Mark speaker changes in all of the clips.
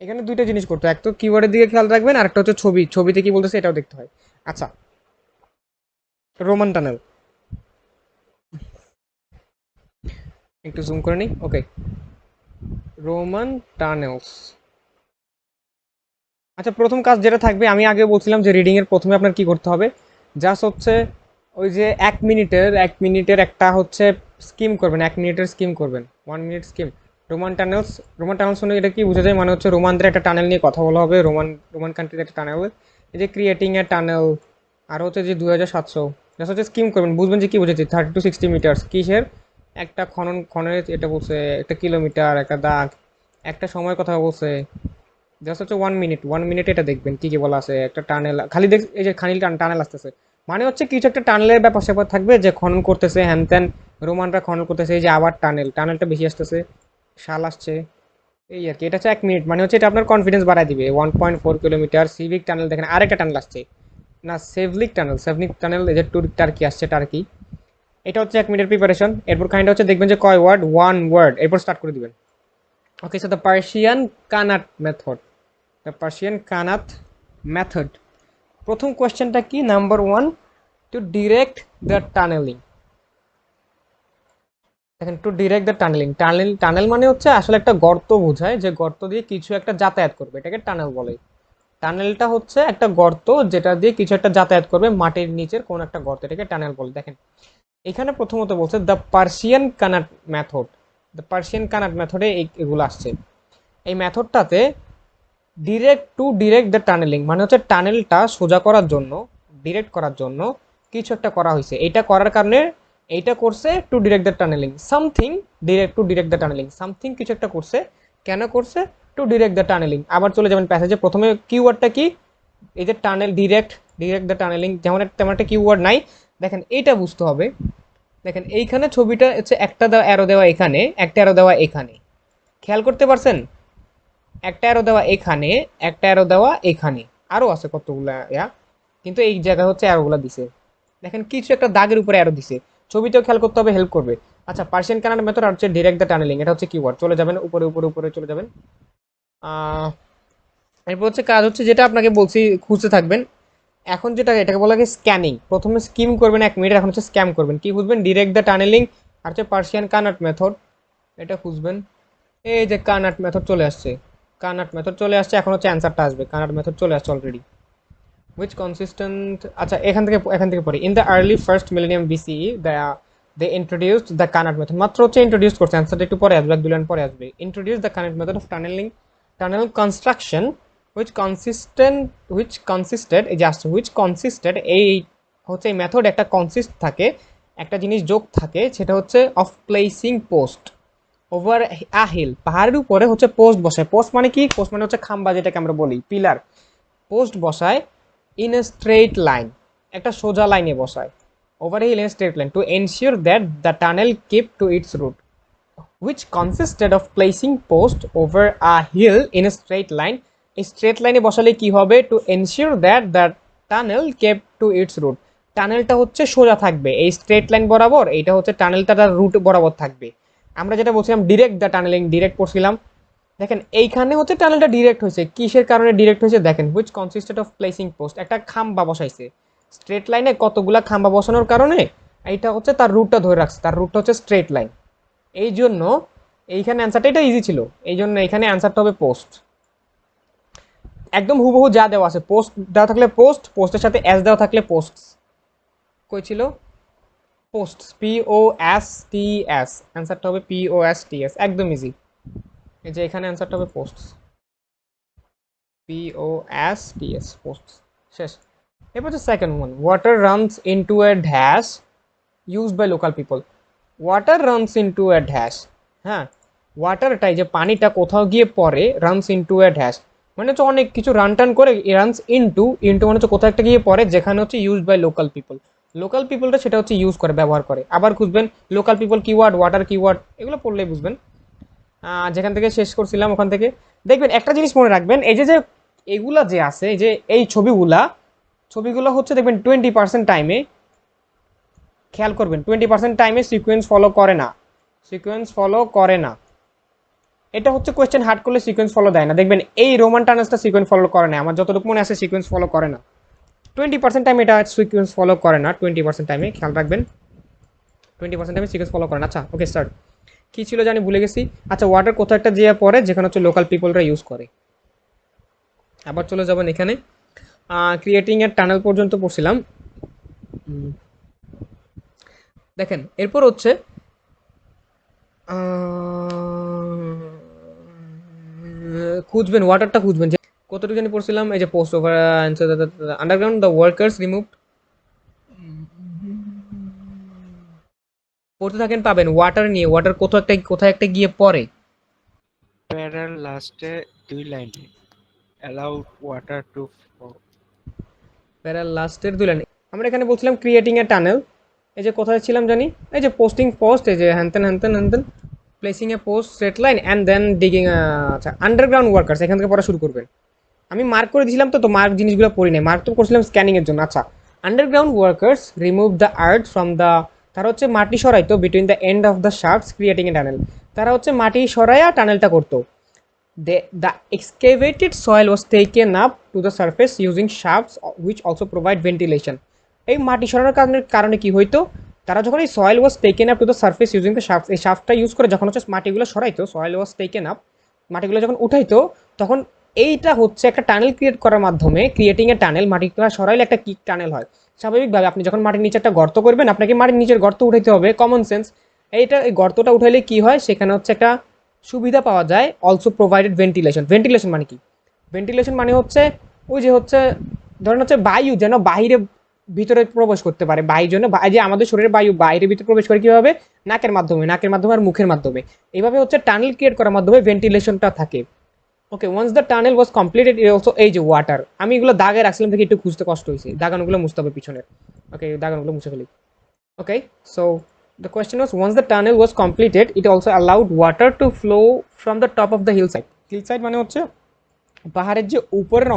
Speaker 1: এখানে দুইটা জিনিস করতে হয়, এক তো কিওয়ার্ডের দিকে খেয়াল রাখবেন, আর একটা হচ্ছে ছবিতে কি বলতেছে এটাও দেখতে হয়। আচ্ছা, রোমান টানেল একটু জুম করে নিই। ওকে, রোমান টানেলস। আচ্ছা, প্রথম কাজ যেটা থাকবে, আমি আগে বলছিলাম যে রিডিং এর প্রথমে আপনার কি করতে হবে, জাস্ট হচ্ছে ওই যে 1 মিনিটের একটা হচ্ছে স্কিম করবেন, 1 মিনিটের স্কিম করবেন, 1 minute scheme. Roman tunnels, Roman tunnels শুনে এটা কি বোঝা যায়, মানে হচ্ছে রোমানদের একটা টানেল নিয়ে কথা বলা হবে, রোমান রোমান কান্ট্রির একটা টানেল, এই যে ক্রিয়েটিং এ টানেল। আর হচ্ছে যে 2700, জাস্ট হচ্ছে স্কিম করবেন, বুঝবেন যে কি বুঝেছি, 30 to 60 মিটার্স কিসের, একটা খননের এটা বলছে, একটা কিলোমিটার, একটা দাগ, একটা সময়ের কথা বলছে। জাস্ট হচ্ছে 1 মিনিট, 1 মিনিট এটা দেখবেন কি কি বলা আছে, একটা টানেল খালি দেখ, এই যে খালি টানেল আসতেছে, মানে হচ্ছে কিছু একটা টানেলের ব্যাপার স্যাপার থাকবে যে খনন করতেছে হ্যান ত্যান, রোমানরা খনন করতেছে, এই যে আবার টানেলটা বেশি আসতেছে, শাল আসছে, এই আর কি। এটা হচ্ছে 1 মিনিট, মানে হচ্ছে এটা আপনার কনফিডেন্স বাড়ায় দিবে। 1.4 কিলোমিটার সিভিক টানেল, দেখেন আরেকটা টানেল আসছে, না সেভলিক টানেল, এই যে টার্কি আসছে, টার্কি। এটা হচ্ছে 1 মিনিটের প্রিপারেশন। এরপর কাহিনীটা হচ্ছে দেখবেন যে কয় ওয়ার্ড, 1 ওয়ার্ড, এরপর স্টার্ট করে দিবেন। Okay, so the Persian qanat method, the Persian qanat method. প্রথম কোয়েশ্চেনটা কি, number 1, to direct the tunneling. দেখেন, to direct the tunneling, tunnel মানে হচ্ছে আসলে একটা গর্ত বোঝায়, যে গর্ত দিয়ে কিছু একটা যাতায়াত করবে, এটাকে টানেল বলে। টানেলটা হচ্ছে একটা গর্ত যেটা দিয়ে কিছু একটা যাতায়াত করবে, মাটির নিচের কোন একটা গর্ত, এটাকে টানেল বলে। দেখেন এখানে প্রথমত বলছে the Persian qanat method, the Persian Connaught মেথডে এগুলো আসছে। এই মেথডটাতে ডিরেক্ট দ্য টানেলিং মানে হচ্ছে টানেলটা সোজা করার জন্য, ডিরেক্ট করার জন্য কিছু একটা করা হয়েছে, এটা করার কারণে এইটা করছে to direct the tunneling something, to direct the tunneling something, কিছু একটা করছে, কেন করছে, টু ডিরেক্ট দ্য টানেলিং। আবার চলে যাবেন প্যাসেজে, প্রথমে কিওয়ার্ডটা কি, এই যে টানেল, ডিরেক্ট দ্য টানেলিং, তেমন একটা কিওয়ার্ড নাই। দেখেন এইটা বুঝতে হবে, দেখেন এইখানে ছবিটা হচ্ছে একটা অ্যারো দেওয়া এখানে, একটা অ্যারো দেওয়া এখানে, খেয়াল করতে পারছেন, একটা অ্যারো দেওয়া এখানে, একটা অ্যারো দেওয়া এখানে, আরো আছে কতগুলা কিন্তু এই জায়গায় হচ্ছে অ্যারোগুলা দিছে। দেখেন কিছু একটা দাগের উপরে অ্যারো দিছে, ছবিতেও খেয়াল করতে হবে, হেল্প করবে। আচ্ছা, পার্সিয়ান কানাড মেথড আর হচ্ছে ডিরেক্ট দ্য টানেলিং, এটা হচ্ছে কিওয়ার্ড। চলে যাবেন উপরে উপরে উপরে চলে যাবেন। আহ, এরপর হচ্ছে কাজ হচ্ছে যেটা আপনাকে বলছি, খুঁজতে থাকবেন। এখন যেটা এটাকে বলা হয় স্ক্যানিং, প্রথমে স্কিম করবেন 1 মিনিট, এখন হচ্ছে স্ক্যাম করবেন, কি বুঝবেন, ডিরেক্ট দ্য টানেলিং আর হচ্ছে পার্সিয়ান কানাট মেথড, এটা খুঁজবেন। এই যে কানাট মেথড চলে আসছে, কানাট মেথড চলে আসছে, এখন হচ্ছে অ্যান্সারটা আসবে, কানাট মেথড চলে আসছে অলরেডি। উইচ কনসিস্টেন্ট, আচ্ছা এখান থেকে পড়ি, in the early first millennium BCE they introduced the qanat method, মাত্র হচ্ছে ইন্ট্রোডিউস করছে, অ্যান্সারটা একটু পরে আসবে, 2 লাইন পরে আসবে। Introduce the qanat method of tunnel construction, which কনসিস্টেড এই যে আসছে, হুইচ কনসিস্টেড, এই হচ্ছে এই মেথড একটা কনসিস্ট থাকে, একটা জিনিস যোগ থাকে, সেটা হচ্ছে of placing post over a hill, পাহাড়ের উপরে হচ্ছে পোস্ট বসায়। পোস্ট মানে কি, পোস্ট মানে হচ্ছে খাম্বা, যেটাকে আমরা বলি পিলার। পোস্ট বসায় ইন এ স্ট্রেট লাইন, একটা সোজা লাইনে বসায়, over hill in straight line, to ensure that the tunnel keep to its route, which consisted of placing post over a hill in a straight line. এই straight লাইনে বসালে কি হবে, to ensure that the tunnel kept to its route, টানেলটা হচ্ছে সোজা থাকবে এই স্ট্রেট লাইন বরাবর, এইটা হচ্ছে টানেলটা তার রুট বরাবর থাকবে। আমরা যেটা বলছিলাম ডিরেক্ট দ্য টানেলিং, ডিরেক্ট পড়ছিলাম। দেখেন এইখানে হচ্ছে টানেলটা ডিরেক্ট হয়েছে, কিসের কারণে ডিরেক্ট হয়েছে, দেখেন হুইচ কনসিস্টেড অফ প্লেসিং পোস্ট, একটা খাম্বা বসাইছে স্ট্রেট লাইনে, কতগুলা খাম্বা বসানোর কারণে এইটা হচ্ছে তার রুটটা ধরে রাখছে, তার রুটটা হচ্ছে স্ট্রেট লাইন। এই জন্য এইখানে অ্যান্সারটা এটা ইজি ছিল, এই জন্য এখানে অ্যান্সারটা হবে পোস্ট, একদম হুবহু যা দেওয়া আছে, পোস্ট দেওয়া থাকলে পোস্ট, পোস্টের সাথে এস দেওয়া থাকলে পোস্ট, কই ছিল, পোস্ট, POSTS, অ্যান্সারটা হবে POSTS, একদম ইজি। এই যে এখানে অ্যান্সারটা হবে পোস্ট, POSTS, পোস্ট, শেষ। এরপর হচ্ছে second one, water runs into a dash used by local people. Water runs into a dash, হ্যাঁ, ওয়াটারটাই যে পানিটা কোথাও গিয়ে পড়ে, রানস ইনটু এ ড্যাশ মানে হচ্ছে অনেক কিছু রান টান করে, রানস ইনটু, ইনটু মানে হচ্ছে কোথাও একটা গিয়ে পড়ে, যেখানে হচ্ছে used by local people, local পিপলটা সেটা হচ্ছে ইউজ করে, ব্যবহার করে। আবার খুঁজবেন local people keyword, water keyword, এগুলো পড়লেই বুঝবেন। যেখান থেকে শেষ করছিলাম ওখান থেকে দেখবেন, একটা জিনিস মনে রাখবেন, এই যে যে এগুলা যে আছে, এই যে এই ছবিগুলো হচ্ছে দেখবেন 20% টাইমে, খেয়াল করবেন 20% টাইমে সিকোয়েন্স ফলো করে না, সিকোয়েন্স ফলো করে না। এটা হচ্ছে কোয়েশ্চেন হার্ড করলে সিকোয়েন্স ফলো দেয় না, দেখবেন এই রোমান টানেলসটা সিকোয়েন্স ফলো করে না, আমার যতটুকু মনে আছে সিকোয়েন্স ফলো করে না, 20% টাইম এটা সিকোয়েন্স ফলো করে না, 20% টাইমে খেয়াল রাখবেন, 20% টাইমে সিকোয়েন্স ফলো করে না। আচ্ছা ওকে স্টার্ট, কী ছিল জানি ভুলে গেছি। আচ্ছা ওয়াটার কোথাও একটা যে পড়ে যেখানে হচ্ছে লোকাল পিপলরা ইউজ করে। আবার চলে যাবেন এখানে, ক্রিয়েটিং এর টানেল পর্যন্ত পড়ছিলাম। দেখেন এরপর হচ্ছে খুঁজবেন, ওয়াটারটা খুঁজবেন যে কতটুকু জানি পড়ছিলাম, এই যে post over underground the workers remove, পড়তে থাকেন পাবেন ওয়াটার নিয়ে, ওয়াটার কোথাও একটা গিয়ে পড়ে।
Speaker 2: প্যারার লাস্টে 2 লাইনে অ্যালাউড ওয়াটার টু ফ্লো।
Speaker 1: প্যারার লাস্টের 2 লাইন আমরা এখানে বলছিলাম ক্রিয়েটিং এ টানেল, এই যে কোথায় ছিলাম জানি, এই যে পোস্টিং পোস্ট, এই যে হ্যানতেন হ্যানতেন হ্যানতেন, placing a post straight line and then digging. আচ্ছা আন্ডারগ্রাউন্ড ওয়ার্কার্স এখান থেকে পড়া শুরু করবেন। আমি মার্ক করে দিয়েছিলাম, তো মার্ক জিনিসগুলো পড়ি নাই, মার্ক তো করছিলাম স্ক্যানিং এর জন্য। আচ্ছা underground workers remove the earth from the, তারা হচ্ছে মাটি সরাইতো between the end of the shafts creating a tunnel, তারা হচ্ছে মাটি সরাইয়া টানেলটা করতো। The excavated soil was taken up to the surface using shafts which also provide ventilation. এই মাটি সরানোর কারণে কি হইতো, তারা যখন এই soil was taken up to the surface using the shaft, এই শাফটটা ইউজ করে যখন হচ্ছে মাটিগুলো সরাইতো, সয়েল ওয়াজ টেকেন আপ, মাটিগুলো যখন উঠাইতো, তখন এইটা হচ্ছে একটা টানেল ক্রিয়েট করার মাধ্যমে, ক্রিয়েটিং এ টানেল, মাটিগুলো সরাইলে একটা কিক টানেল হয়। স্বাভাবিকভাবে আপনি যখন মাটির নিচে একটা গর্ত করবেন, আপনাকে মাটির নিচের গর্ত উঠাইতে হবে, কমন সেন্স। এই গর্তটা উঠাইলে কি হয়, সেখানে হচ্ছে একটা সুবিধা পাওয়া যায়, অলসো প্রোভাইডেড ভেন্টিলেশন। ভেন্টিলেশন মানে কি, ভেন্টিলেশন মানে হচ্ছে ওই যে হচ্ছে ধরেন হচ্ছে বায়ু যেন বাইরে ভিতরে প্রবেশ করতে পারে, বায়ু জন্য যে আমাদের শরীরের বায়ু বাইরে ভিতরে প্রবেশ করে কীভাবে, নাকের মাধ্যমে আর মুখের মাধ্যমে, এইভাবে হচ্ছে টানেল ক্রিয়েট করার মাধ্যমে ভেন্টিলেশনটা থাকে। Okay once the tunnel was completed also, এই যে ওয়াটার, আমি এগুলো দাগে রাখছিলাম থেকে একটু খুঁজতে কষ্ট হয়েছে, দাগানোগুলো মুছতে হবে পিছনের। ওকে দাগানোগুলো মুছে ফেলি। Okay, so the question was once the tunnel was completed, it also allowed water to flow from the top of the hillside. Hillside মানে হচ্ছে পাহাড়ের যে উপরের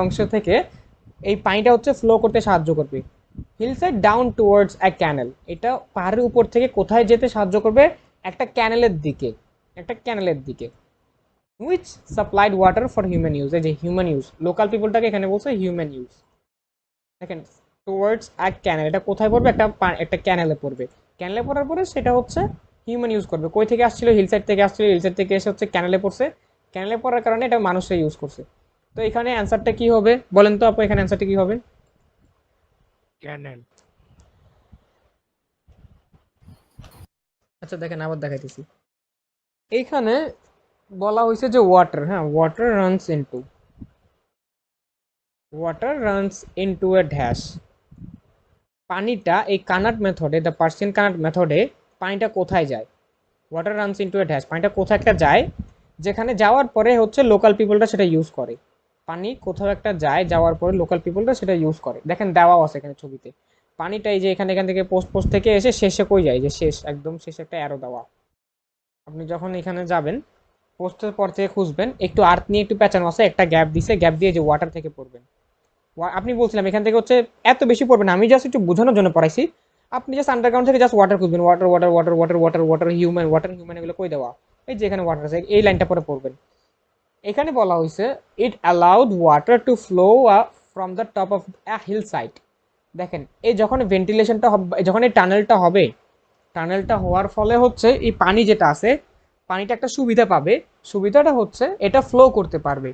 Speaker 1: অংশ থেকে এই পানিটা হচ্ছে ফ্লো করতে সাহায্য করবে। হিলসাইড ডাউন টুয়ার্ডস এ ক্যানেল, এটা পাহাড়ের উপর থেকে কোথায় যেতে সাহায্য করবে, একটা ক্যানেলের দিকে which supplied water for human use, এই যে হিউম্যান ইউজ, লোকাল পিপলটাকে এখানে বলছে হিউম্যান ইউজ। দেখেন টুয়ার্ডস আ ক্যানেল, এটা কোথায় পড়বে, একটা ক্যানেলে পড়বে, ক্যানেলে পড়ার পরে সেটা হচ্ছে হিউম্যান ইউজ করবে। কই থেকে আসছিল, হিলসাইড থেকে এসে হচ্ছে ক্যানেলে পড়ছে, ক্যানেলে পড়ার কারণে এটা মানুষরা ইউজ করছে। তো এখানে অ্যান্সারটা কি হবে বলেন তো আপু, এখানে অ্যান্সারটা কি হবে?
Speaker 2: ক্যানেল।
Speaker 1: আচ্ছা দেখেন আবার দেখাইতেছি, এইখানে বলা হয়েছে যে ওয়াটার, হ্যাঁ water runs into a dash, পানিটা এই কানাট মেথডে, দ্য পার্সিয়ান কানাট মেথডে পানিটা কোথায় যায়, water runs into a dash, পানিটা কোথাও একটা যায়, যেখানে যাওয়ার পরে হচ্ছে লোকাল পিপলটা সেটা ইউজ করে। পানি কোথাও একটা যায়, যাওয়ার পরে লোকাল পিপলটা সেটা ইউজ করে। দেখেন দেওয়াও আছে এখানে ছবিতে, পানিটা এই যে এখান থেকে পোস্ট থেকে এসে শেষে কই যায়, যে শেষ একদম শেষে একটা অ্যারো দেওয়া। আপনি যখন এখানে যাবেন পোস্টের পর থেকে খুঁজবেন, একটু আর্থ নিয়ে একটু প্যাঁচানো আছে, একটা গ্যাপ দিছে, গ্যাপ দিয়ে যে ওয়াটার থেকে পড়বেন। আপনি বলছিলাম এখান থেকে হচ্ছে এত বেশি পড়বেন, আমি জাস্ট একটু বোঝানোর জন্য পড়াইছি। আপনি জাস্ট আন্ডারগ্রাউন্ড থেকে জাস্ট ওয়াটার খুঁজবেন, ওয়াটার হিউম্যান এগুলো কই দেওয়া, এই যে এখানে ওয়াটার আছে, এই লাইনটা পরে পড়বেন। এখানে বলা হয়েছে it allowed water to flow from the top of a hillside. দেখেন এই যখন ভেন্টিলেশনটা হবে, যখন এই টানেলটা হওয়ার ফলে হচ্ছে এই পানি যেটা আছে, পানিটা একটা সুবিধা পাবে, সুবিধাটা হচ্ছে এটা ফ্লো করতে পারবে।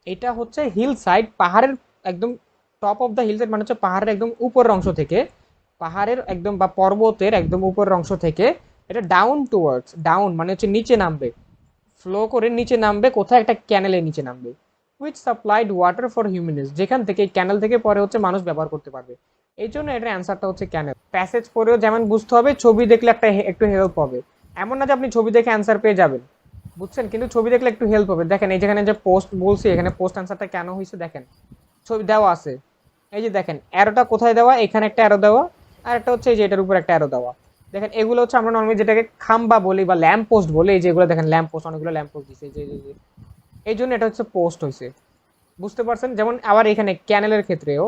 Speaker 1: এটা হচ্ছে হিল সাইড, পাহাড়ের একদম top of the hill side মানে হচ্ছে পাহাড়ের একদম উপরের অংশ থেকে, পাহাড়ের একদম বা পর্বতের একদম উপরের অংশ থেকে এটা ডাউন মানে হচ্ছে নিচে নামবে, ফ্লো করে নিচে নামবে, কোথায় একটা ক্যানেলের নিচে নামবে, which supplied water for human use, যেখান থেকে ক্যানেল থেকে পরে হচ্ছে মানুষ ব্যবহার করতে পারবে। এই জন্য এটার অ্যান্সারটা হচ্ছে ক্যানেল। প্যাসেজ পড়েও যেমন বুঝতে হবে, ছবি দেখলে একটু হেল্প হবে। এমন না যে আপনি ছবি দেখে অ্যান্সার পেয়ে যাবেন, বুঝছেন, কিন্তু ছবি দেখলে একটু হেল্প হবে। দেখেন এই যেখানে যে পোস্ট বলছি, এখানে পোস্ট অ্যান্সারটা কেন হয়েছে দেখেন, ছবি দেওয়া আছে, এই যে দেখেন অ্যারোটা কোথায় দেওয়া, এখানে একটা অ্যারো দেওয়া, আর একটা হচ্ছে এই যে এটার উপর একটা অ্যারো দেওয়া। দেখেন এগুলো হচ্ছে আমরা নর্মালি যেটাকে খাম্বা বলি বা ল্যাম্প পোস্ট বলি, এই যেগুলো দেখেন ল্যাম্প পোস্ট, অনেকগুলো ল্যাম্প পোস্ট দিচ্ছে, এই জন্য এটা হচ্ছে পোস্ট হয়েছে, বুঝতে পারছেন। যেমন আবার এখানে ক্যানেলের ক্ষেত্রেও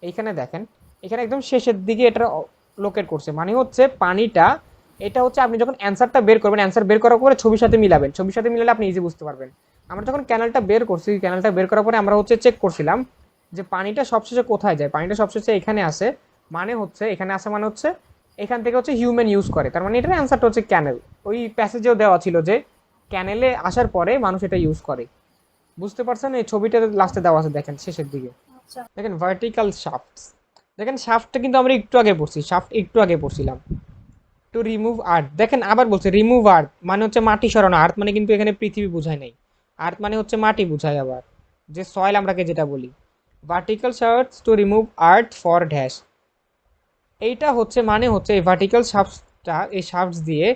Speaker 1: এইখানে দেখেন, এখানে একদম শেষের দিকে এটা লোকেট করছে, মানে হচ্ছে পানিটা এটা হচ্ছে আপনি যখন অ্যান্সারটা বের করবেন, অ্যান্সার বের করার পরে ছবির সাথে মিলাবেন, ছবির সাথে মিলালে আপনি ইজি বুঝতে পারবেন। আমরা যখন ক্যানেলটা বের করছি, ক্যানেলটা বের করার পরে আমরা হচ্ছে চেক করছিলাম যে পানিটা সবশেষে কোথায় যায়, পানিটা সবশেষে এখানে আসে, মানে হচ্ছে এখানে আসে মানে হচ্ছে এখান থেকে হচ্ছে হিউম্যান ইউজ করে, তার মানে এটার অ্যান্সারটা হচ্ছে ক্যানেল। ওই প্যাসেজেও দেওয়া ছিল যে ক্যানেলে আসার পরে মানুষ এটা ইউজ করে। বুঝতে পারছেন? এই ছবিটা লাস্টে দেওয়া আছে, দেখেন শেষের দিকে দেখেন ভার্টিক্যাল শাফটস। দেখেন শাফটটা কিন্তু আমরা একটু আগে পড়ছি, শাফট একটু আগে পড়ছিলাম। টু রিমুভ আর্থ, দেখেন আবার বলছে রিমুভ আর্থ মানে হচ্ছে মাটি সরানো, আর্থ মানে কিন্তু এখানে পৃথিবী বোঝায় নাই, আর্থ মানে হচ্ছে মাটি বোঝায়, আবার যে সয়েল আমরাকে যেটা বলি। Vertical shafts to remove earth for dash, এইটা হচ্ছে মানে হচ্ছে এই ভার্টিক্যাল শাফটসটা, এই শাফটস দিয়ে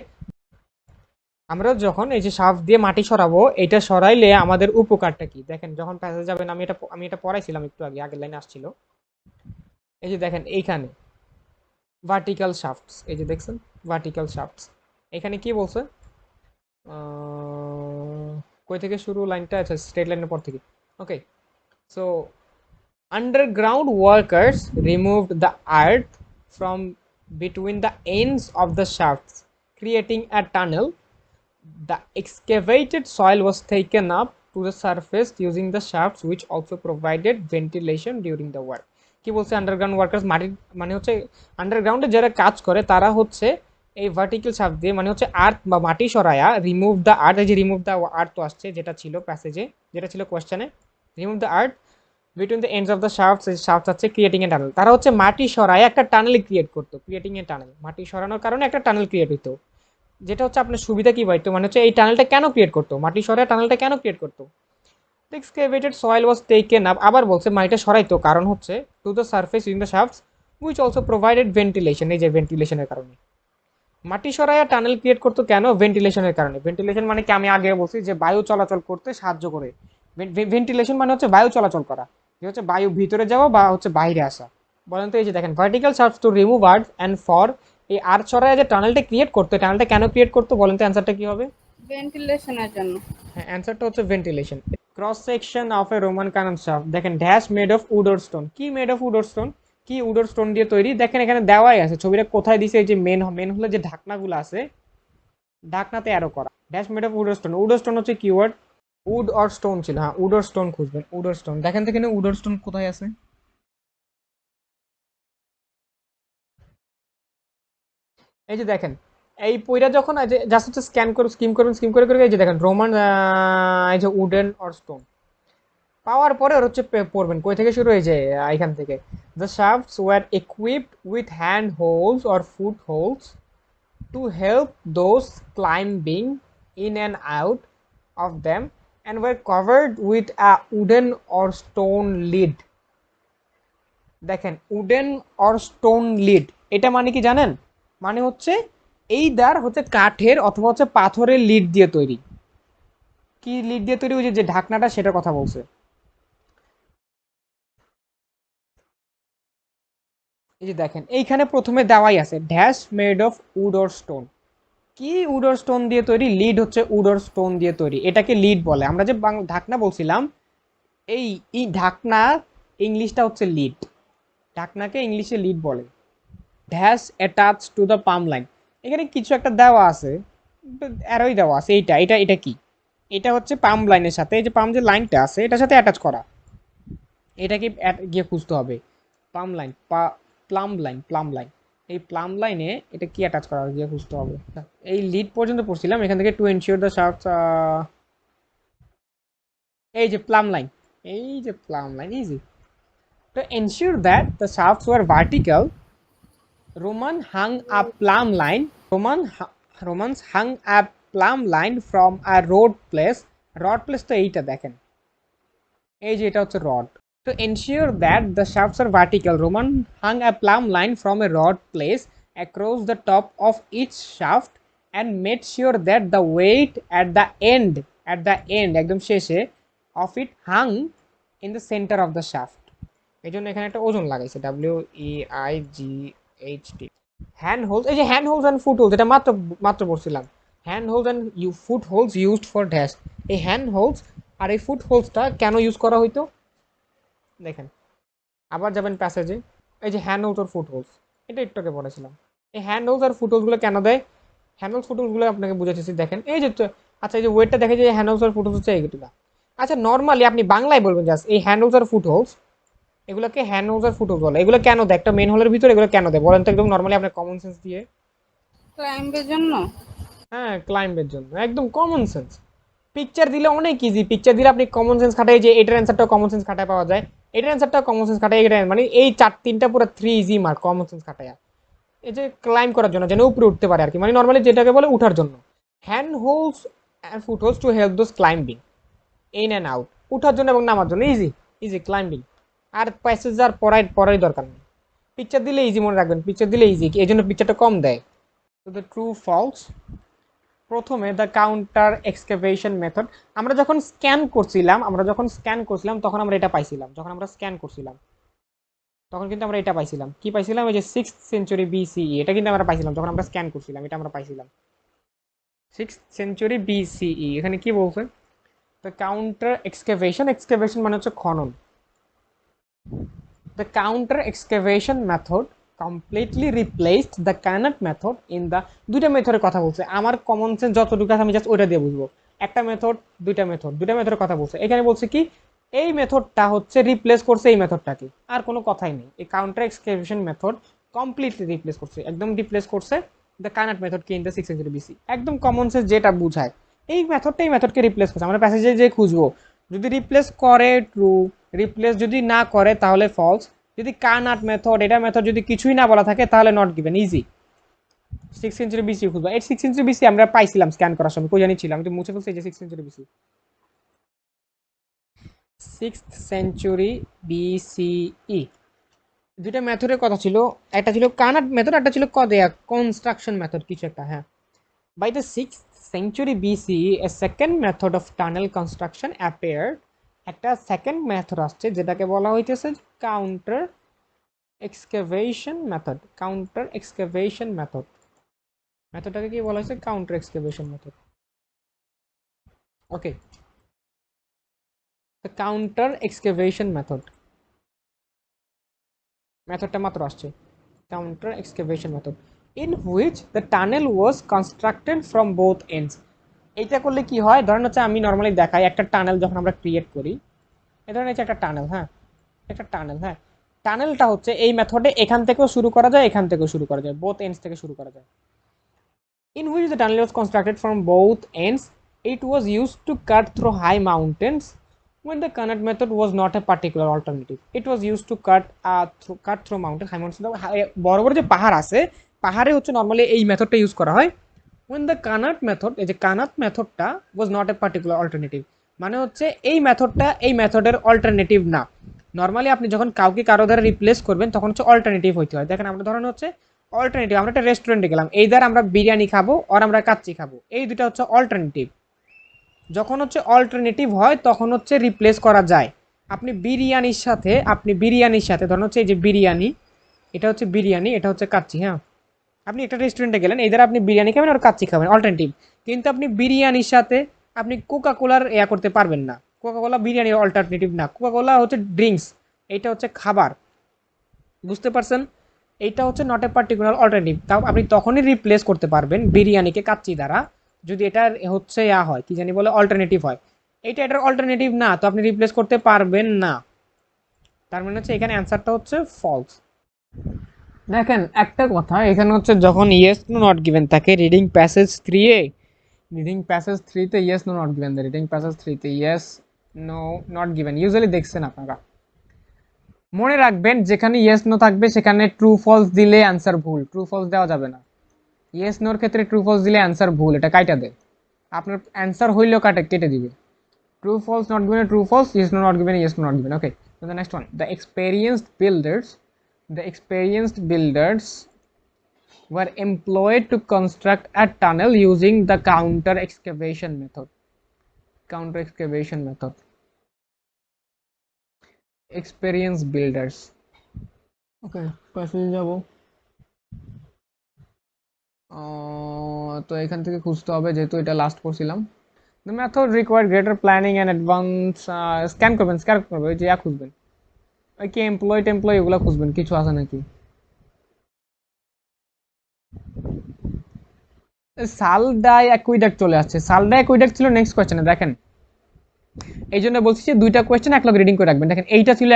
Speaker 1: আমরা যখন এই যে শাফট দিয়ে মাটি সরাবো, এটা সরাইলে আমাদের উপকারটা কি দেখেন, যখন প্যাসেজ যাবেন, আমি এটা পড়াইছিলাম একটু আগে, আগের লাইনে আসছিল। এই যে দেখেন এইখানে ভার্টিক্যাল শাফটস, এই যে দেখছেন ভার্টিক্যাল শাফটস, এখানে কি বলছে, কই থেকে শুরু লাইনটা, আচ্ছা স্ট্রেট লাইনের পর থেকে। ওকে, so underground workers removed the earth from between the ends of the shafts, creating a tunnel. The excavated soil was taken up to the surface using the shafts, which also provided ventilation during the work. কি বলছে, underground workers মাটির মানে হচ্ছে আন্ডারগ্রাউন্ডে যারা কাজ করে তারা হচ্ছে এই ভার্টিক্যাল শাফট দিয়ে মানে হচ্ছে আর্থ বা মাটি সরায়া, রিমুভ দ্য আর্থ, এই যে রিমুভ দ্য আর্থ তো আসছে, যেটা ছিল প্যাসেজে, যেটা ছিল কোয়েশ্চেনে, remove the earth between the ends of the shafts, এই শাফটস আছে ক্রিয়েটিং এ টানেল, তারা হচ্ছে মাটি সরায় একটা টানেল ক্রিয়েট করতো, ক্রিয়েটিং এ টানেল, মাটি সরানোর কারণে একটা টানেল ক্রিয়েট হইতো, যেটা হচ্ছে আপনার সুবিধা কি পাইতো, মানে হচ্ছে এই টানেলটা কেন ক্রিয়েট করতো, মাটি সরায় টানেলটা কেন ক্রিয়েট করতো। The excavated soil was taken up, আবার বলছে মাটিটা সরাইতো কারণ হচ্ছে to the surface in the shafts which also provided ventilation, এই যে ভেন্টিলেশনের কারণে মাটি সরাইয়া টানেল ক্রিয়েট করতো কেন, ভেন্টিলেশনের কারণে। ভেন্টিলেশন মানে কি, আমি আগে বলছি যে বায়ু চলাচল করতে সাহায্য করে, ভেন্টিলেশন মানে হচ্ছে বায়ু চলাচল করা, যে হচ্ছে বায়ু ভিতরে যাওয়া বা হচ্ছে বাইরে আসা। বলেন তো, এই যে দেখেন vertical shafts to remove earth and for, এই আর্থ সরাইয়া যে টানেলটা ক্রিয়েট করতো, টানেলটা কেন ক্রিয়েট করতো বলেন তো, অ্যান্সারটা কি হবে?
Speaker 3: ভেন্টিলেশনের জন্য।
Speaker 1: হ্যাঁ, অ্যান্সারটা হচ্ছে ventilation. Cross section of a Roman cannon shaft, দেখেন dash made of wood or stone, কি made of wood or stone, কি উড অর স্টোন দিয়ে তৈরি, দেখেন এখানে দেওয়াই আছে, ছবিটা কোথায় দিছে, এই যে মেন মেন হলে যে ঢাকনাগুলো আছে, ঢাকনাতে অ্যারো করা, dash made of wood or stone, would or stone হচ্ছে কিওয়ার্ড, উড অর স্টোন ছিল, হ্যাঁ উড অর স্টোন খুঁজবেন, উড অর স্টোন, দেখেন তো এখানে উড অর স্টোন কোথায় আছে, এই যে দেখেন এই পইরা যখন জাস্ট হচ্ছে স্ক্যান করে স্কিম করবেন, স্কিম করে করে এই যে দেখেন রোমান, এই যে উডেন অর স্টোন পাওয়ার পরে ওর হচ্ছে পড়বেন কই থেকে শুরু হয়ে যায়, এখান থেকে, the shafts were equipped with hand holes or foot holes to help those climbing in and out of them and were covered with a wooden or stone lid. দেখেন উডেন অর স্টোন লিড, এটা মানে কি জানেন, মানে হচ্ছে এই দ্বার হচ্ছে কাঠের অথবা হচ্ছে পাথরের লিড দিয়ে তৈরি। কি লিড দিয়ে তৈরি, ওই যে ঢাকনাটা সেটার কথা বলছে। এই যে দেখেন এইখানে প্রথমে দেওয়াই আছে dash made of wood or stone, কি উড অর স্টোন দিয়ে তৈরি, লিড হচ্ছে উড অর স্টোন দিয়ে তৈরি, এটাকে লিড বলে। আমরা যে ঢাকনা বলছিলাম, এই এই ঢাকনা ইংলিশটা হচ্ছে লিড, ঢাকনাকে ইংলিশে লিড বলে। Dash attach to the palm line, এখানে কিছু একটা দেওয়া আছে, অ্যারোই দেওয়া আছে, এইটা এটা এটা কি, এটা হচ্ছে পাম লাইনের সাথে, এই যে পাম যে লাইনটা আছে এটার সাথে অ্যাটাচ করা, এটাকে গিয়ে খুঁজতে হবে, plumb line, plumb line, plumb line, এই প্লাম লাইনে এটা কি অ্যাটাচ করা গিয়ে খুঁজতে হবে। এই লিড পর্যন্ত পড়ছিলাম, এখান থেকে টু এনশিওর দ্য শাফটস, এই যে প্লাম লাইন, এই যে plum line, easy. To ensure that the shafts were vertical, Roman hung a plumb line. Romans hung a plumb line from a rod place. Rod place তো এইটা দেখেন, এই যে এটা হচ্ছে rod. To ensure that the shafts are vertical, Roman hung a plumb line from a rod place across the top of each shaft and made sure that the weight at the end একদম শেষে of it hung in the center of the shaft. এই জন্য এখানে একটা ওজন লাগাইছে, WEIGHT। Hand holes, এই যে hand holes and foot holes, এটা মাত্র মাত্র বলছিলাম, hand holes and foot holes used for dash, এই হ্যান্ড হোলস আর এই ফুট হোলসটা কেন ইউজ করা হইতো দেখেন, আবার যাবেন প্যাসেজে, এই যে হ্যান্ড হোলস আর ফুট হোলস, এটা একটু আগে বলেছিলাম, এই হ্যান্ড হোলস আর ফুট হোলসগুলো কেন দেয়, হ্যান্ডলস ফুটহোলসগুলো আপনাকে বুঝাচ্ছি, দেখেন এই যে আচ্ছা এই যে ওয়েটটা দেখে যে হ্যান্ডলস আর ফুটহোলস হচ্ছে এইগুলো। আচ্ছা নর্মালি আপনি বাংলায় বলবেন জাস্ট এই হ্যান্ডলস আর ফুটহোলস, এগুলোকে হ্যান্ডলস আর ফুটহোলস বলে। এগুলো কেন দেয় একটা মেন হোলের ভিতরে, এগুলো কেন দেয় বলেন তো একদম নর্মালি আপনার কমন সেন্স দিয়ে?
Speaker 3: ক্লাইম্বের জন্য।
Speaker 1: হ্যাঁ ক্লাইম্বের জন্য, একদম কমন সেন্স। পিকচার দিলে অনেক ইজি, পিকচার দিলে আপনি কমন সেন্স খাটাই, যে এটার অ্যান্সারটাও কমন সেন্স খাটায় পাওয়া যায়, এটার অ্যান্সারটাও কমন সেন্স খাটাই, এটা মানে এই তিনটা পুরো 3 ইজি মার্ক কমন সেন্স খাটায়। এই যে ক্লাইম্ব করার জন্য, যেন উপরে উঠতে পারে আর কি, মানে নর্মালি যেটাকে বলে উঠার জন্য। Hand holes and foot holes to help those climbing in and out, উঠার জন্য এবং নামার জন্য, ইজি ইজি ক্লাইম্বিং। আর প্যাসেজ আর পড়াই দরকার নেই, পিকচার দিলে ইজি, মনে রাখবেন পিকচার দিলে ইজি, এই জন্য পিকচারটা কম দেয়। তো দ্য ট্রু ফলস, প্রথমে দ্য কাউন্টার এক্সকাভেশন মেথড। আমরা যখন স্ক্যান করছিলাম তখন আমরা এটা পাইছিলাম, যখন আমরা স্ক্যান করছিলাম তখন কিন্তু আমরা এটা পাইছিলাম, কি পাইছিলাম, এই যে 6th সেঞ্চুরি বিসিই, এটা কিন্তু আমরা পাইছিলাম যখন আমরা স্ক্যান করছিলাম, এটা আমরা পাইছিলাম 6th সেঞ্চুরি বিসিই। এখানে কি বলছে, দ্য কাউন্টার এক্সকাভেশন, এক্সকাভেশন মানে হচ্ছে খনন, the counter excavation method completely replaced the qanat method in the, দুইটা মেথডের কথা বলছে, আমার কমন সেন্স যতটুকু আছে আমি জাস্ট ওইটা দিয়ে বুঝবো, একটা মেথড দুইটা মেথডের কথা বলছে। এখানে বলছে কি এই মেথডটা হচ্ছে রিপ্লেস করছে এই মেথডটাকে, আর কোনো কথাই নেই, এই counter excavation method completely replace করছে, একদম রিপ্লেস করছে দ্য কানাট মেথড কে in the 6th century BC. একদম কমন সেন্স যেটা বুঝায় এই মেথডটা এই মেথডকে রিপ্লেস করছে। আমরা প্যাসেজে যে খুঁজবো, যদি রিপ্লেস করে ট্রু, রিপ্লেস যদি না করে তাহলে ফলস, যদি কানাট মেথড এটা মেথড যদি কিছুই না বলা থাকে তাহলে not given, easy. 6th century BC খুঁজবো, এই 6th সেঞ্চুরি বিসি আমরা পাইছিলাম স্ক্যান করার সময়, কই জানি ছিল, আমি তো মুছে ফেলছি, এই যে 6th century BC, 6th century BCE. দুইটা মেথডের কথা ছিল, একটা ছিল কানাট মেথড, একটা ছিল কদেয়া কনস্ট্রাকশন মেথড কিছু একটা, হ্যাঁ। By the 6th century BCE a second method of tunnel construction appeared, একটা সেকেন্ড মেথড আসছে যেটাকে বলা হইতেছে counter excavation method, counter excavation method, মেথডটাকে কি বলা হয়েছে, counter excavation method. Okay, the counter excavation method, মেথডটা মাত্র আসছে, counter excavation method, in which the tunnel was constructed from both ends. এইটা করলে কি হয়, ধরেন হচ্ছে আমি নর্মালি দেখাই একটা টানেল যখন আমরা ক্রিয়েট করি, এই ধরেন হচ্ছে একটা টানেল, হ্যাঁ একটা টানেল, হ্যাঁ টানেলটা হচ্ছে এই মেথডে এখান থেকেও শুরু করা যায়, এখান থেকেও শুরু করা যায়, বোথ এন্ডস থেকে শুরু করা যায়। In which the tunnel was constructed from both ends, it was used to cut through high mountains when the Kannad method was not a particular alternative. It was used to cut through mountains, high mountains, বড় বড় যে পাহাড় আছে, পাহাড়ে হচ্ছে normally এই মেথডটা use করা হয়। when the Kannad method, এই যে Connaught মেথডটা was not a particular alternative, মানে হচ্ছে এই মেথডটা এই মেথডের অল্টারনেটিভ না। নর্মালি আপনি যখন কাউকে কারো দ্বারা রিপ্লেস করবেন তখন হচ্ছে অল্টারনেটিভ হইতে হয়। দেখেন আমরা ধরেন হচ্ছে অল্টারনেটিভ, আমরা একটা রেস্টুরেন্টে গেলাম, এইদার আমরা বিরিয়ানি খাবো আর আমরা কাচ্চি খাবো, এই দুটো হচ্ছে অল্টারনেটিভ। যখন হচ্ছে অল্টারনেটিভ হয় তখন হচ্ছে রিপ্লেস করা যায়। আপনি বিরিয়ানির সাথে ধরুন হচ্ছে এই যে বিরিয়ানি, এটা হচ্ছে বিরিয়ানি, এটা হচ্ছে কাচ্চি, হ্যাঁ আপনি একটা রেস্টুরেন্টে গেলেন, এইদার আপনি বিরিয়ানি খাবেন আর কাচ্চি খাবেন, অল্টারনেটিভ। কিন্তু আপনি বিরিয়ানির সাথে আপনি কোকা কোলার করতে পারবেন না, কোকা কোলা বিরিয়ানির অল্টারনেটিভ না, কোকা কোলা হচ্ছে ড্রিঙ্কস, এইটা হচ্ছে খাবার, বুঝতে পারছেন? এইটা হচ্ছে নট এ পার্টিকুলার অল্টারনেটিভ। তাও আপনি তখনই রিপ্লেস করতে পারবেন বিরিয়ানিকে কাচ্চি দ্বারা যদি এটা হচ্ছে হয় কি জানি বলে অল্টারনেটিভ হয়। এইটা এটার অল্টারনেটিভ না, তো আপনি রিপ্লেস করতে পারবেন না। তার মানে হচ্ছে এখানে অ্যান্সারটা হচ্ছে ফলস। দেখেন একটা কথা, এখানে হচ্ছে যখন ইয়েস নো নট গিভেন থাকে রিডিং প্যাসেজ 3 তে yes no not given, reading passage 3 তে yes no not given usually দেখছেন আপনারা। মনে রাখবেন যেখানে ইয়েস নো থাকবে সেখানে ট্রু ফলস দিলে অ্যান্সার ভুল, ট্রু ফলস দেওয়া যাবে না। ইয়েস নোর ক্ষেত্রে ট্রু ফলস দিলে অ্যান্সার ভুল, এটা কাইটা দেয়, আপনার অ্যান্সার হইলেও কেটে দিবে। True false not given true false, yes no not given yes no not given. Okay, so the next one, the experienced builders were employed to construct a tunnel using the counter excavation method, experienced builders। ওকে প্যাসেজে যাব, তো এখান থেকে খুঁজতে হবে যেহেতু এটা last করছিলাম। The method required greater planning and advance, scan করবেন যে খুঁজবেন, ওই কি এমপ্লয় এগুলো খুঁজবেন, কিছু আছে নাকি। সালডাই অ্যাকুইডাক্ট চলে আসছে। সালডাই অ্যাকুইডাক্ট ছিল নেক্সট কোয়েশ্চেনে, দেখেন এই জন্য বলছি যে দুইটা কোয়েশ্চেন এক লগে রিডিং করে রাখবেন। দেখেন এইটা ছিল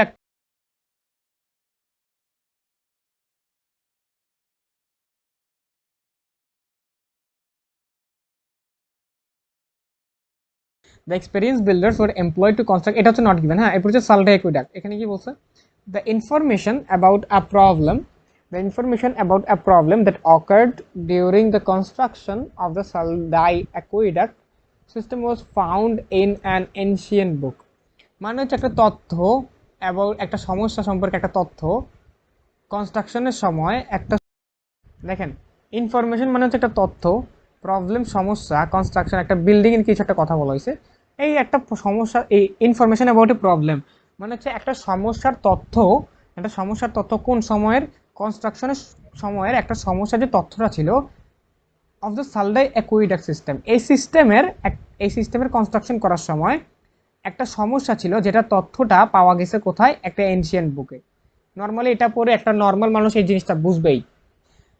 Speaker 1: the experienced builders were employed to construct, এটা হচ্ছে নট গিভেন। হ্যাঁ, এরপর হচ্ছে সালডাই অ্যাকুইডাক্ট। এখানে কি বলছে, the information about a problem, the information about a problem that occurred during the construction of the Saldai aqueduct system was found in an ancient book। মানে হচ্ছে একটা তথ্য এবং একটা সমস্যা সম্পর্কে একটা তথ্য কনস্ট্রাকশনের সময় একটা, দেখেন ইনফরমেশন মানে হচ্ছে একটা তথ্য, প্রবলেম সমস্যা, কনস্ট্রাকশন একটা বিল্ডিং এর কিছু একটা কথা বলা হয়েছে। এই একটা সমস্যা, এই ইনফরমেশন অ্যাবাউট এ প্রবলেম মানে হচ্ছে একটা সমস্যার তথ্য, একটা সমস্যার তথ্য কোন সময়ের, কনস্ট্রাকশনের সময়ের একটা সমস্যা যে তথ্যটা ছিল অফ দ্য সালডাই অ্যাকুইডাক্ট সিস্টেম। এই সিস্টেমের কনস্ট্রাকশন করার সময় একটা সমস্যা ছিল যেটা তথ্যটা পাওয়া গেছে কোথায়, একটা এনশিয়েন্ট বুকে। নর্মালি এটা পড়ে একটা নর্মাল মানুষ এই জিনিসটা বুঝবেই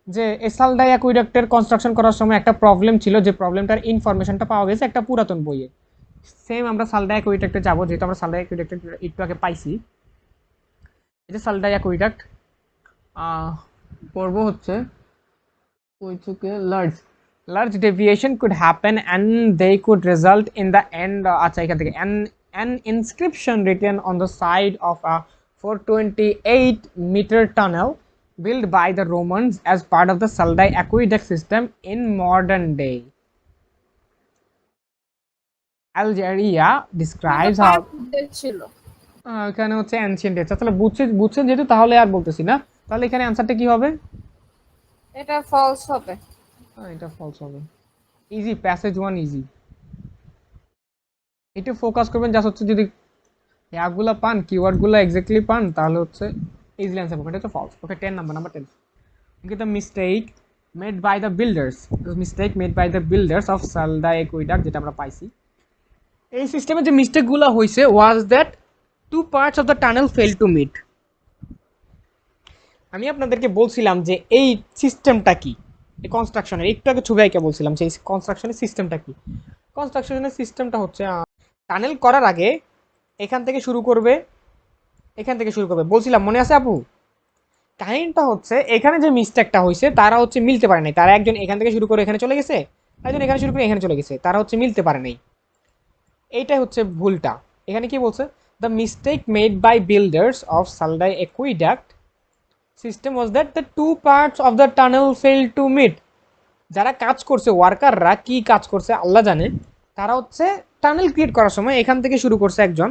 Speaker 1: যে সালডাই অ্যাকুইডাক্টের কনস্ট্রাকশন করার সময় একটা প্রবলেম ছিল, যে প্রবলেমটার ইনফরমেশনটা পাওয়া গেছে একটা পুরাতন বইয়ে। সেম আমরা সালডাই অ্যাকুইডাক্টে যাবো, যেহেতু আমরা সালডাই অ্যাকুইডাক্টের একটু আগে পাইছি। এটা সালডাই অ্যাকুইডাক্ট পড়বো হচ্ছে large deviation could happen and they could result in the end, আচ্ছা এখান থেকে an inscription written on the side of a 428-meter tunnel built by the Romans as part of the Saldai aqueduct system in modern day Algeria describes how
Speaker 3: ছিল।
Speaker 1: এখানে হচ্ছে ancient dates. তাহলে বুঝছেন যেহেতু, তাহলে আর বলতেছি না। তাহলে এখানে অ্যানসারটা কি হবে?
Speaker 3: এটা ফলস হবে।
Speaker 1: এটা ফলস হবে। Easy, passage one easy. একটু ফোকাস করবেন, জাস্ট হচ্ছে যদি ইয়াগুলো পান, কিওয়ার্ডগুলো এক্স্যাক্টলি পান, তাহলে হচ্ছে ইজিলি অ্যান্সার পাবেন। এটা হচ্ছে false. Okay, 10 number, number 10। Okay, the mistake made by the builders, mistake made by the builders of Saldae aqueduct, যেটা আমরা পাইছি। এই সিস্টেমে যে মিস্টেকগুলো হয়েছে was that two parts of the tunnel failed to meet. আমি আপনাদেরকে বলছিলাম যে এই সিস্টেমটা কি, এই কনস্ট্রাকশনের একটু আগে ছবি আঁকে বলছিলাম যে এই কনস্ট্রাকশনের সিস্টেমটা কি। কনস্ট্রাকশনের সিস্টেমটা হচ্ছে টানেল করার আগে এখান থেকে শুরু করবে, এখান থেকে শুরু করবে বলছিলাম, মনে আছে আপু? কাহিনীটা হচ্ছে এখানে যে মিস্টেকটা হয়েছে তারা হচ্ছে মিলতে পারে নাই। তারা একজন এখান থেকে শুরু করে এখানে চলে গেছে, একজন এখানে শুরু করে এখানে চলে গেছে, তারা হচ্ছে মিলতে পারে নাই। এইটাই হচ্ছে ভুলটা। এখানে কি বলছে, the mistake made by builders of Saldae aqueduct system was that the two parts of the tunnel failed to meet. যারা কাজ করছে, ওয়ার্কাররা কি কাজ করছে আল্লাহ জানে, তারা হচ্ছে টানেল ক্রিয়েট করার সময় এখান থেকে শুরু করছে, একজন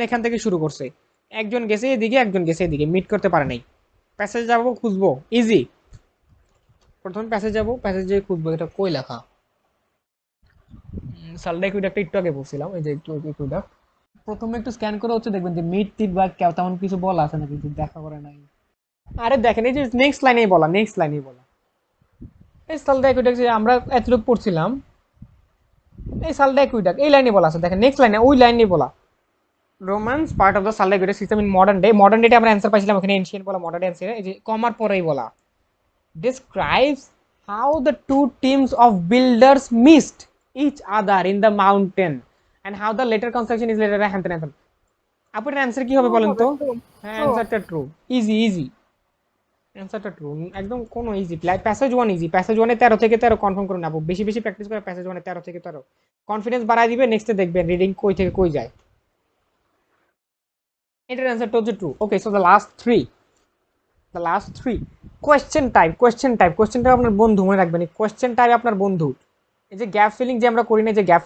Speaker 1: এখান থেকে শুরু করছে, একজন গেছে এদিকে, একজন গেছে এদিকে, মিট করতে পারে নাই। প্যাসেজ যাবো, খুঁজবো, ইজি। প্রথমে প্যাসেজ যাবো, প্যাসেজ যেয়ে খুঁজবো এটা কই লেখা। সালডাই কুইডাকটা একটু আগে বলছিলাম, এই যে একটু কুইডাক। প্রথমে একটু স্ক্যান করে হচ্ছে দেখবেন যে মিট টিট বা তেমন কিছু বলা আছে নাকি, দেখা করে নাই। আরে দেখেন এই যে নেক্সট লাইনেই বলা, নেক্সট লাইনেই বলা। এই সালডাই কুইডাক যে আমরা এতটুকু পড়ছিলাম, এই সালডাই কুইডাক এই লাইনে বলা আছে, দেখেন নেক্সট লাইনে ওই লাইনেই বলা, Romans part of the Saldae aqueduct system in modern day. Modern ডেতে আমরা অ্যান্সার পাইছিলাম, ওখানে এনশিয়েন্ট বলা, মডার্ন অ্যান্সার এই যে কমার পরেই বলা। describes how the two teams of builders missed each other in the mountain and how the later construction is later happened. আপনার অ্যান্সার কি হবে বলেন তো? হ্যাঁ, অ্যান্সারটা ট্রু। ইজি ইজি, অ্যান্সারটা ট্রু একদম, কোনো easy. Passage one easy, passage ওয়ানে 13 থেকে 13 কনফার্ম করুন আপু, বেশি বেশি প্র্যাকটিস করে প্যাসেজ ওয়ানে 13 থেকে 13 কনফিডেন্স বাড়ায় দিবে। নেক্সটে দেখবেন রিডিং কই থেকে কই যায়। এটার অ্যান্সারটা হচ্ছে true. Okay, so the last three question type, কোয়েশ্চেনটা আপনার বন্ধু, মনে রাখবেন কোয়েশ্চেন টাইপ আপনার বন্ধু। এই যে গ্যাপ ফিলিং যে আমরা করি না, যে গ্যাপ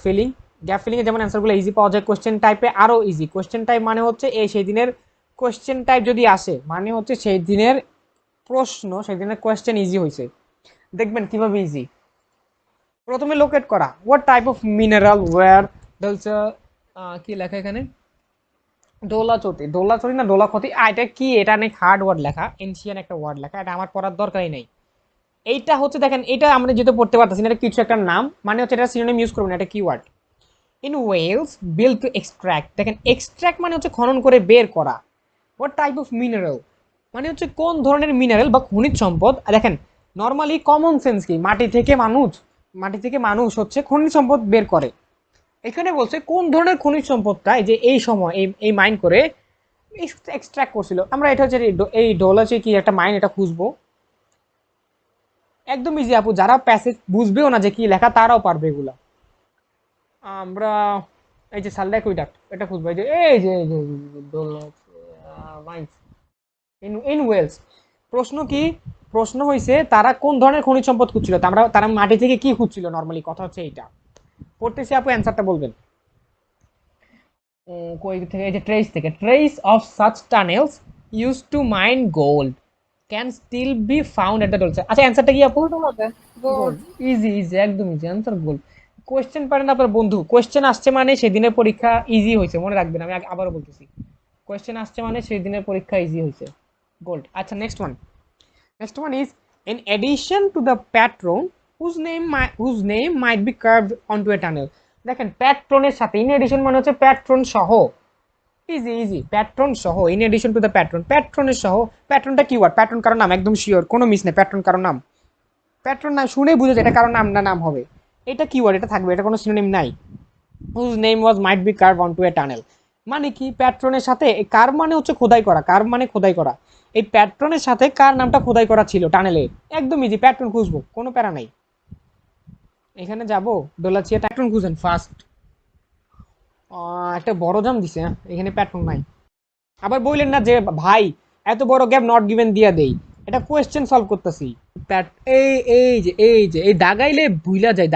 Speaker 1: ফিলিংয়ে যেমন অ্যান্সারগুলো ইজি পাওয়া যায়, কোয়েশ্চেন টাইপে আরও ইজি। কোয়েশ্চেন টাইপ মানে হচ্ছে এই সেই দিনের কোয়েশ্চেন টাইপ যদি আসে মানে হচ্ছে সেই দিনের প্রশ্ন, সেই দিনের কোয়েশ্চেন ইজি হয়েছে। দেখবেন কিভাবে ইজি। প্রথমে লোকেট করা, what type of mineral were বলছে, কি লেখা এখানে, দোলাচতি না দোলাখতি, এটা কি, এটা অনেক হার্ড ওয়ার্ড লেখা, এনশিয়ান একটা ওয়ার্ড লেখা, এটা আমার পড়ার দরকারই নেই। এইটা হচ্ছে দেখেন, এটা আমরা যেহেতু পড়তে পারতেছি না, এটা কিছু একটা নাম, মানে হচ্ছে এটা সিনোনিম ইউজ করবেন, এটা keyword. In wells build to extract, দেখেন এক্সট্র্যাক্ট মানে হচ্ছে খনন করে বের করা। হোয়াট টাইপ অফ মিনারেল মানে হচ্ছে কোন ধরনের মিনারেল বা খনিজ সম্পদ। দেখেন নর্মালি কমন সেন্স কি, মাটি থেকে মানুষ মাটি থেকে মানুষ হচ্ছে খনিজ সম্পদ বের করে। এখানে বলছে কোন ধরনের খনিজ সম্পদটা এই যে এই সময় এই মাইন করে এক্সট্রাক্ট করছিল। আমরা এটা হচ্ছে এই ডলাচে কি একটা মাইন, এটা খুঁজবো। একদম ইজি আপু, যারা প্যাসেজ বুঝবেও না যে কি লেখা তারাও পারবে এগুলা। আমরা এই যে সালডা কুইডাক্ট এটা খুঁজবো, এই যে মাইন্স ইন ওয়েলস। প্রশ্ন কি? প্রশ্ন হয়েছে তারা কোন ধরনের খনিজ সম্পদ খুঁজছিল, তারা মাটি থেকে কি খুঁজছিল নর্মালি, কথা হচ্ছে এইটা। পড়তেছি আপু, অ্যান্সারটা বলবেন। কই থেকে? এই যে ট্রেস থেকে, trace of such tunnels used to mine gold can still be found at the ডলসে। আচ্ছা অ্যান্সারটা কি আপু?
Speaker 3: গোল্ড হবে, গোল্ড।
Speaker 1: ইজি ইজি, একদম ইজি অ্যান্সার গোল্ড। কোয়েশ্চেন পারেন আপনার বন্ধু, কোয়েশ্চেন আসছে মানে সেদিনের পরীক্ষা ইজি হয়েছে, মনে রাখবেন। আমি আবারও বলতেছি, কোয়েশ্চেন আসছে মানে সেদিনের পরীক্ষা ইজি হয়েছে, গোল্ড। আচ্ছা next one is in addition to the patron whose name might be carved onto a tunnel। দেখেন প্যাট্রনের সাথে, ইন এডিশন মানে হচ্ছে প্যাট্রন সহ, ইজি প্যাট্রন সহ, ইন এডিশন টু দ্য প্যাট্রনের সহ। প্যাট্রনটা কিওয়ার্ড, প্যাট্রন কারো নাম, একদম শিওর, কোনো মিস নেই, প্যাট্রন কারো নাম। প্যাট্রন না শুনেই বুঝে যায় এটা কারো নাম হবে, এটা কিওয়ার্ড, এটা থাকবে, এটা কোনো সিনোনিম নাই। Whose name was might be carve onto a tunnel মানে কি? প্যাট্রনের সাথে, কার মানে হচ্ছে খোদাই করা, কার মানে খোদাই করা। এই প্যাট্রনের সাথে কার নামটা খোদাই করা ছিল টানেলে, একদম ইজি, প্যাট্রন খুঁজবো, কোনো প্যারা নাই। এখানে যাবো দোলাচিয়া, প্যাট্রন খুঁজেন ফার্স্ট। একটা বড় জাম দিছে, এখানে প্যাট্রন নাই। আবার বললেন না যে ভাই এত বড় গ্যাপ নট গিভেন দিয়া দেই, এটা কোয়েশ্চেন সলভ করতেছি। এই যে এই দাগাইলে ভুইলা যায়,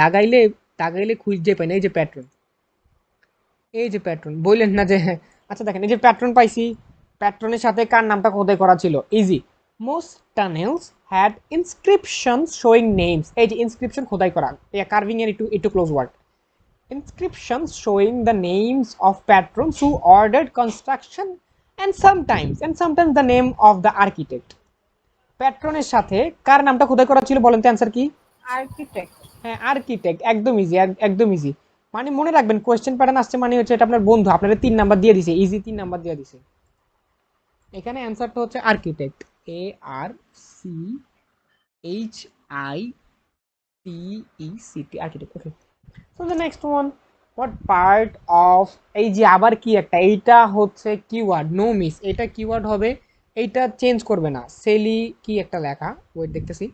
Speaker 1: দাগাইলে খুঁজে পাই না। এই যে প্যাট্রন, এই যে প্যাট্রন, বললেন না যে। আচ্ছা দেখেন, এই যে প্যাট্রন পাইছি, প্যাট্রনের সাথে কার নামটা খোদাই করা ছিল, easy. Most tunnels had inscription showing names. এই যে ইনস্ক্রিপশন খোদাই করা, কার্ভিং এর একটু close word. Inscriptions showing the names of patrons who ordered construction and sometimes the name of the architect। প্যাট্রনের সাথে কার নামটা খোদাই করা ছিল বলেন তো, অ্যান্সার কি?
Speaker 3: আর্কিটেক্ট।
Speaker 1: হ্যাঁ আর্কিটেক্ট, একদম ইজি, একদম ইজি। মানে মনে রাখবেন কোয়েশ্চেন প্যাটার্ন আসছে মানে হচ্ছে এটা আপনার বন্ধু আপনার 3 নাম্বার দিয়ে দিছে, ইজি 3 নাম্বার দিয়ে দিছে। এখানে অ্যান্সারটা হচ্ছে architect, ARCHITECT, architect. Okay, so the next one, what part of, এই যে আবার কি একটা, এইটা হচ্ছে কিওয়ার্ড, নো মিস, এটা কিওয়ার্ড হবে, এইটা চেঞ্জ করবে না। সেলি কি একটা লেখা, ওয়েট দেখতেছি,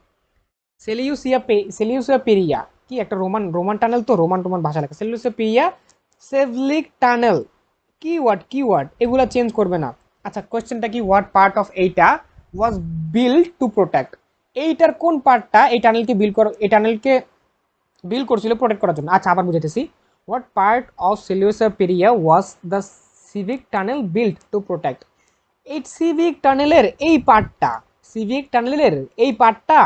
Speaker 1: সেলিউসিয়া পেরিয়া, কি একটা রোমান টানেল, তো রোমান ভাষা লেখা, সেলিউসিয়া পেরিয়া সেভলিক টানেল, কিওয়ার্ড এগুলা চেঞ্জ করবে না। আচ্ছা কোয়েশ্চেনটা কি? হোয়াট পার্ট অফ এইটা ওয়াজ বিল্ড টু প্রোটেক্ট, এইটার কোন পার্টটা এই টানেলকে বিল করছিল প্রোটেক্ট করার জন্য। আচ্ছা আবার বুঝাইতেছি, what part of Seleucia Pieria was the civic tunnel built to protect. এই সিভিক টানেলের এই পার্টটা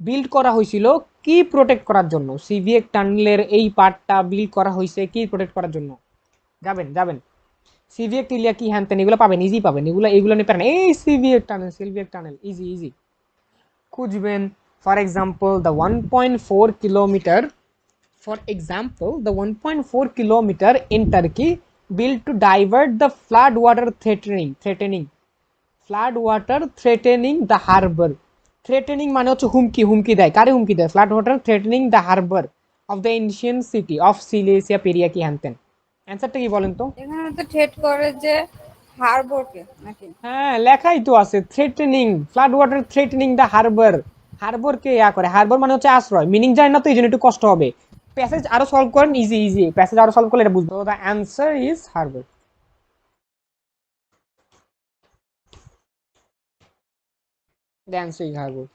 Speaker 1: বিল্ড করা হয়েছিল কি প্রোটেক্ট করার জন্য? সিভিক টানেলের এই পার্টটা বিল্ড করা হয়েছে কি প্রোটেক্ট করার জন্য? যাবেন সিভিক টিলিয়া কি হ্যানতেন এগুলো পাবেন, ইজি পাবেন, এগুলো নিয়ে পারেন। এই সিভিক টানেল ইজি খুঁজবেন। For example the 1.4 kilometer in Turkey built to divert the flood water threatening the harbor। threatening মানে হচ্ছে হুমকি দেয়, কারে হুমকি দেয়? flood water threatening the harbor of the ancient city of Silesia Peria কি হ্যানতেন। অ্যান্সারটা কি বলেন তো?
Speaker 3: এখানে তো থ্রেট করে যে হারবোরকে নাকি?
Speaker 1: হ্যাঁ লেখাই তো আছে, threatening, flood water threatening the হারবারকে করে, হারবার মানে হচ্ছে আশ্রয়, মিনিং যায় না তো এই জন্য একটু কষ্ট হবে। প্যাসেজ আরো সলভ করেন, ইজি প্যাসেজ আরো সলভ করলে এটা বুঝবো। The answer is Harbour. The answer is Harbour.